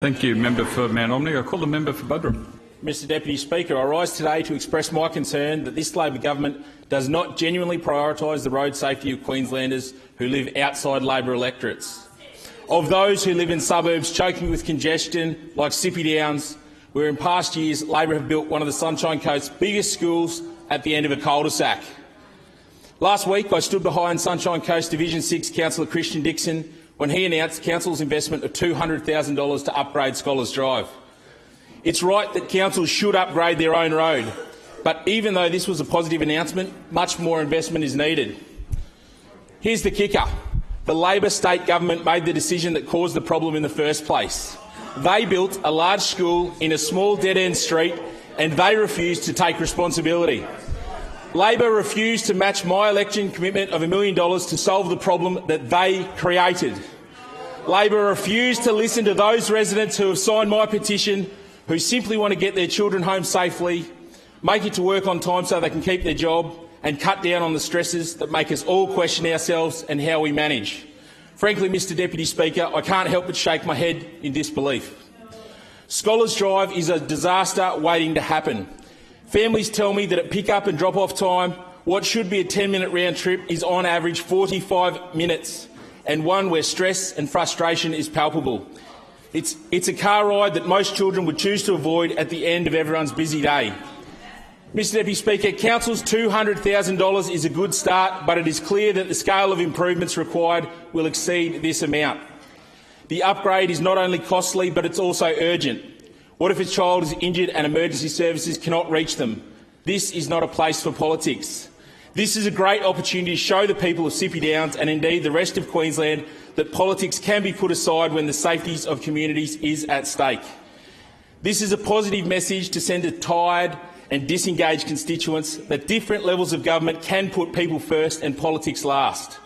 Thank you, Member for Mount Omni. I call the member for Buderim. Mr Deputy Speaker, I rise today to express my concern that this Labor government does not genuinely prioritise the road safety of Queenslanders who live outside Labor electorates. Of those who live in suburbs choking with congestion like Sippy Downs, where in past years Labor have built one of the Sunshine Coast's biggest schools at the end of a cul-de-sac. Last week I stood behind Sunshine Coast Division 6 Councillor Christian Dixon when he announced Council's investment of $200,000 to upgrade Scholars Drive. It's right that councils should upgrade their own road, but even though this was a positive announcement, much more investment is needed. Here's the kicker. The Labor state government made the decision that caused the problem in the first place. They built a large school in a small dead-end street and they refused to take responsibility. Labor refused to match my election commitment of $1 million to solve the problem that they created. Labor refused to listen to those residents who have signed my petition, who simply want to get their children home safely, make it to work on time so they can keep their job, and cut down on the stresses that make us all question ourselves and how we manage. Frankly, Mr Deputy Speaker, I can't help but shake my head in disbelief. Scholars Drive is a disaster waiting to happen. Families tell me that at pick-up and drop-off time, what should be a 10-minute round trip is on average 45 minutes, and one where stress and frustration is palpable. It's a car ride that most children would choose to avoid at the end of everyone's busy day. Mr Deputy Speaker, Council's $200,000 is a good start, but it is clear that the scale of improvements required will exceed this amount. The upgrade is not only costly, but it's also urgent. What if a child is injured and emergency services cannot reach them? This is not a place for politics. This is a great opportunity to show the people of Sippy Downs and indeed the rest of Queensland that politics can be put aside when the safety of communities is at stake. This is a positive message to send to tired and disengaged constituents that different levels of government can put people first and politics last.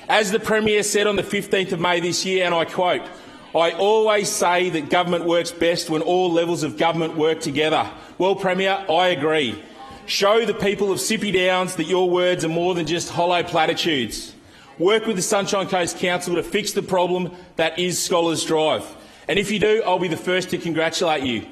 As the Premier said on the 15th of May this year, and I quote, "I always say that government works best when all levels of government work together." Well, Premier, I agree. Show the people of Sippy Downs that your words are more than just hollow platitudes. Work with the Sunshine Coast Council to fix the problem that is Scholars Drive. And if you do, I'll be the first to congratulate you.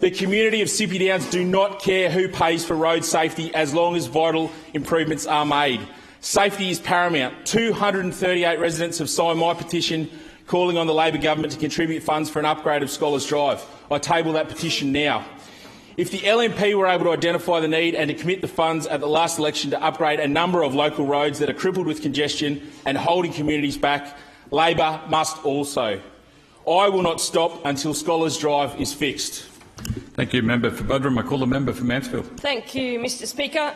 The community of Sippy Downs do not care who pays for road safety as long as vital improvements are made. Safety is paramount. 238 residents have signed my petition calling on the Labor government to contribute funds for an upgrade of Scholars Drive. I table that petition now. If the LNP were able to identify the need and to commit the funds at the last election to upgrade a number of local roads that are crippled with congestion and holding communities back, Labor must also. I will not stop until Scholars Drive is fixed. Thank you, member for Buderim. I call the member for Mansfield. Thank you, Mr Speaker.